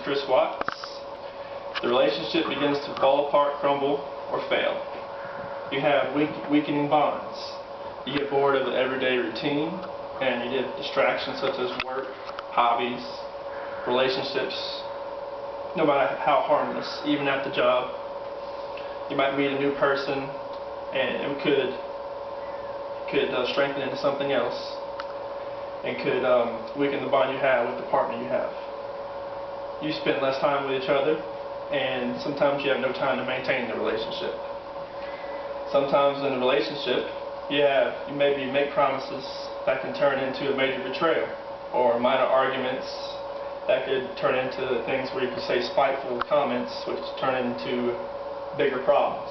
Chris Watts. The relationship begins to fall apart, crumble, or fail. You have weakening bonds. You get bored of the everyday routine, and you get distractions such as work, hobbies, relationships, no matter how harmless, even at the job. You might meet a new person, and it could strengthen into something else, and could weaken the bond you have with the partner you have. You spend less time with each other, and sometimes you have no time to maintain the relationship. Sometimes in a relationship, you maybe make promises that can turn into a major betrayal, or minor arguments that could turn into things where you could say spiteful comments, which turn into bigger problems.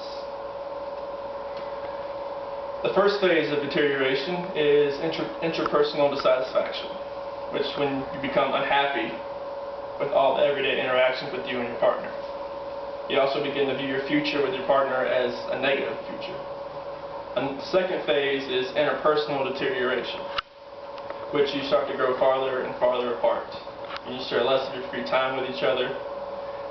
The first phase of deterioration is interpersonal dissatisfaction, which is when you become unhappy with all the everyday interactions with you and your partner. You also begin to view your future with your partner as a negative future. And the second phase is interpersonal deterioration, which you start to grow farther and farther apart. You share less of your free time with each other.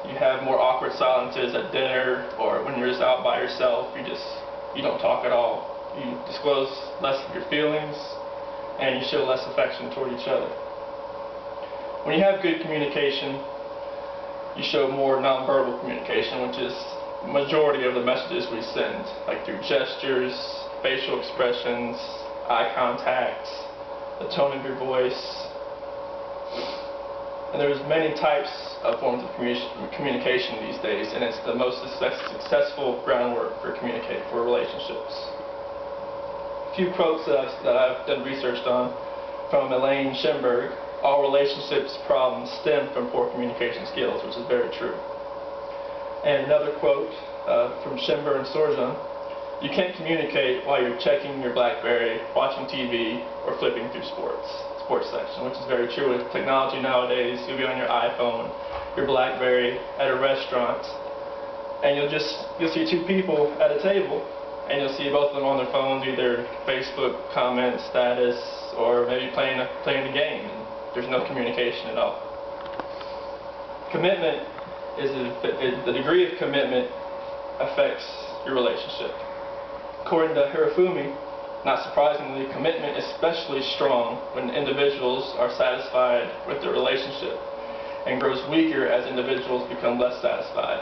You have more awkward silences at dinner, or when you're just out by yourself, you don't talk at all. You disclose less of your feelings, and you show less affection toward each other. When you have good communication, you show more nonverbal communication, which is the majority of the messages we send, like through gestures, facial expressions, eye contact, the tone of your voice. And there's many types of forms of communication these days, and it's the most successful groundwork for relationships. A few quotes that I've done research on from Elaine Shimberg: all relationships problems stem from poor communication skills, which is very true. And another quote from Shimber and Sorjan: you can't communicate while you're checking your BlackBerry, watching TV, or flipping through sports section, which is very true. With technology nowadays, you'll be on your iPhone, your BlackBerry, at a restaurant, and you'll see two people at a table, and you'll see both of them on their phones, either Facebook comment status, or maybe playing the game. And there's no communication at all. Commitment is the degree of commitment affects your relationship. According to Hirofumi, not surprisingly, commitment is especially strong when individuals are satisfied with their relationship, and grows weaker as individuals become less satisfied.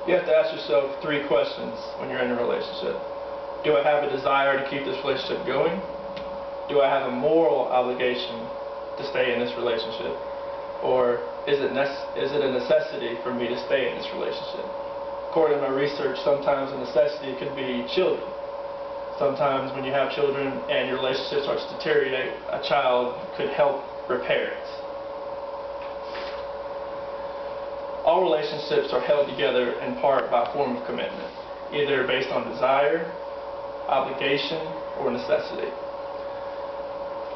You have to ask yourself 3 questions when you're in a relationship. Do I have a desire to keep this relationship going? Do I have a moral obligation to stay in this relationship? Or is it a necessity for me to stay in this relationship? According to my research, sometimes a necessity could be children. Sometimes when you have children and your relationship starts to deteriorate, a child could help repair it. All relationships are held together in part by a form of commitment, either based on desire, obligation, or necessity.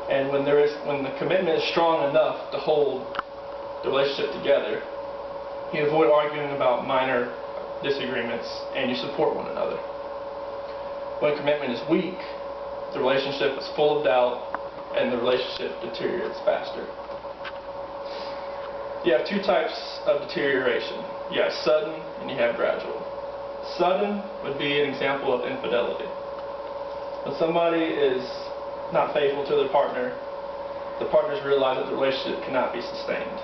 And when the commitment is strong enough to hold the relationship together, you avoid arguing about minor disagreements, and you support one another. When commitment is weak, the relationship is full of doubt, and the relationship deteriorates faster. You have 2 types of deterioration. You have sudden and you have gradual. Sudden would be an example of infidelity. When somebody is not faithful to their partner, the partners realize that the relationship cannot be sustained.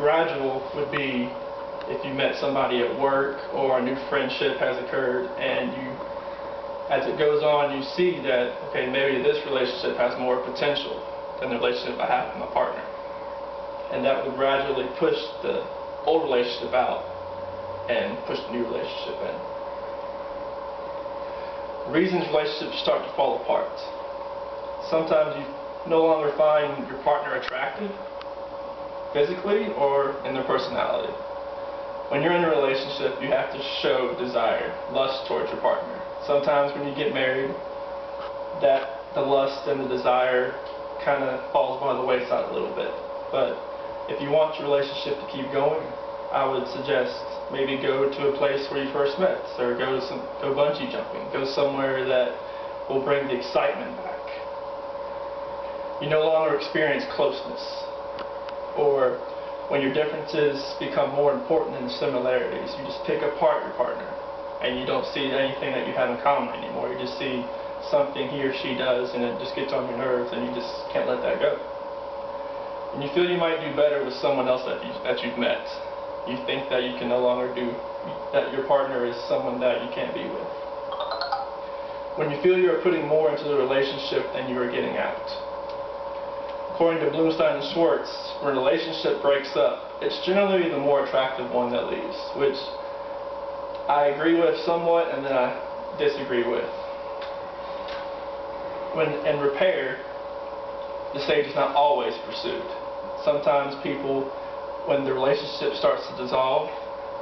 Gradual would be if you met somebody at work, or a new friendship has occurred, and as it goes on, you see that, okay, maybe this relationship has more potential than the relationship I have with my partner. And that would gradually push the old relationship out and push the new relationship in. Reasons relationships start to fall apart. Sometimes you no longer find your partner attractive, physically or in their personality. When you're in a relationship, you have to show desire, lust towards your partner. Sometimes when you get married, the lust and the desire kind of falls by the wayside a little bit. But if you want your relationship to keep going, I would suggest maybe go to a place where you first met, or go bungee jumping, go somewhere that will bring the excitement back. You no longer experience closeness, or when your differences become more important than the similarities. You just pick apart your partner, and you don't see anything that you have in common anymore. You just see something he or she does, and it just gets on your nerves, and you just can't let that go. And you feel you might do better with someone else that you've met. You think that you can no longer that your partner is someone that you can't be with. When you feel you are putting more into the relationship than you are getting out. According to Bloomstein and Schwartz, when a relationship breaks up, it's generally the more attractive one that leaves, which I agree with somewhat and then I disagree with. When in repair, the stage is not always pursued. Sometimes people, when the relationship starts to dissolve,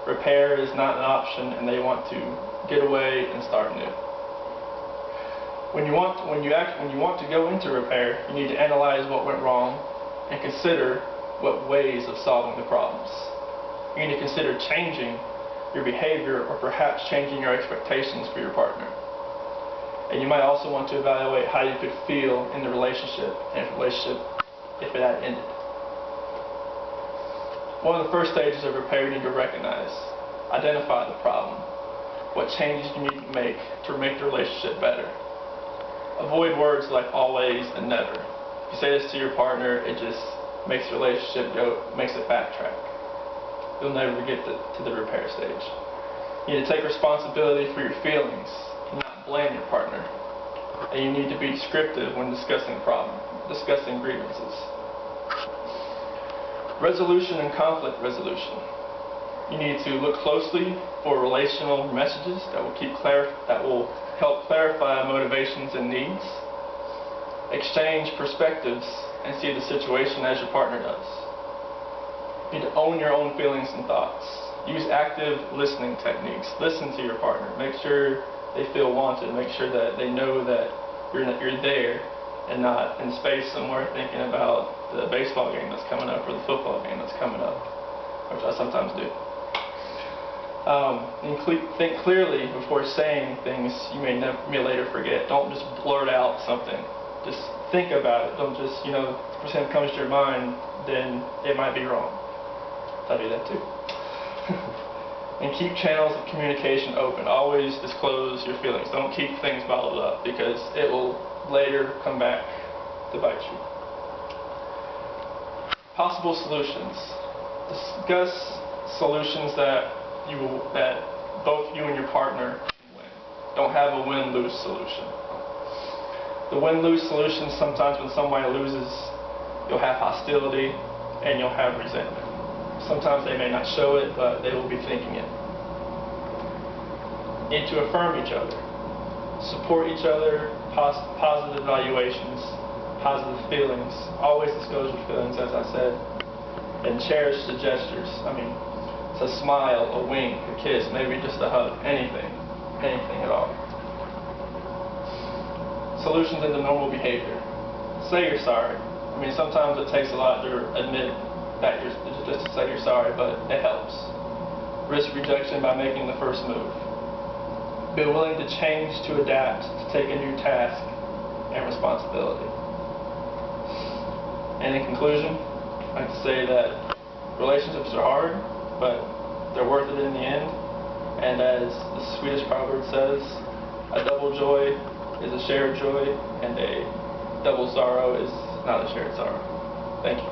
repair is not an option and they want to get away and start new. When you want to go into repair, you need to analyze what went wrong and consider what ways of solving the problems. You need to consider changing your behavior or perhaps changing your expectations for your partner. And you might also want to evaluate how you could feel in the relationship if it had ended. One of the first stages of repair you need to recognize, identify the problem, what changes you need to make the relationship better. Avoid words like always and never. If you say this to your partner, it just makes the relationship makes it backtrack. You'll never get to the repair stage. You need to take responsibility for your feelings, not blame your partner. And you need to be descriptive when discussing grievances. Resolution and conflict resolution. You need to look closely for relational messages that will help clarify motivations and needs. Exchange perspectives and see the situation as your partner does. You need to own your own feelings and thoughts. Use active listening techniques. Listen to your partner. Make sure they feel wanted. Make sure that they know that you're there and not in space somewhere thinking about the baseball game that's coming up or the football game that's coming up, which I sometimes do. And think clearly before saying things you may later forget. Don't just blurt out something. Just think about it. Don't just, if something comes to your mind, then it might be wrong. I do that too. And keep channels of communication open. Always disclose your feelings. Don't keep things bottled up because it will later come back to bite you. Possible solutions. Discuss solutions that both you and your partner win. Don't have a win-lose solution. The win-lose solution, sometimes when somebody loses, you'll have hostility and you'll have resentment. Sometimes they may not show it, but they will be thinking it. You need to affirm each other. Support each other, positive evaluations, positive feelings. Always disclose your feelings, as I said. And cherish the gestures. It's a smile, a wink, a kiss, maybe just a hug, anything at all. Solutions into normal behavior. Say you're sorry. Sometimes it takes a lot to admit that just to say you're sorry, but it helps. Risk rejection by making the first move. Be willing to change, to adapt, to take a new task and responsibility. And in conclusion, I'd like to say that relationships are hard, but they're worth it in the end. And as the Swedish proverb says, a double joy is a shared joy, and a double sorrow is not a shared sorrow. Thank you.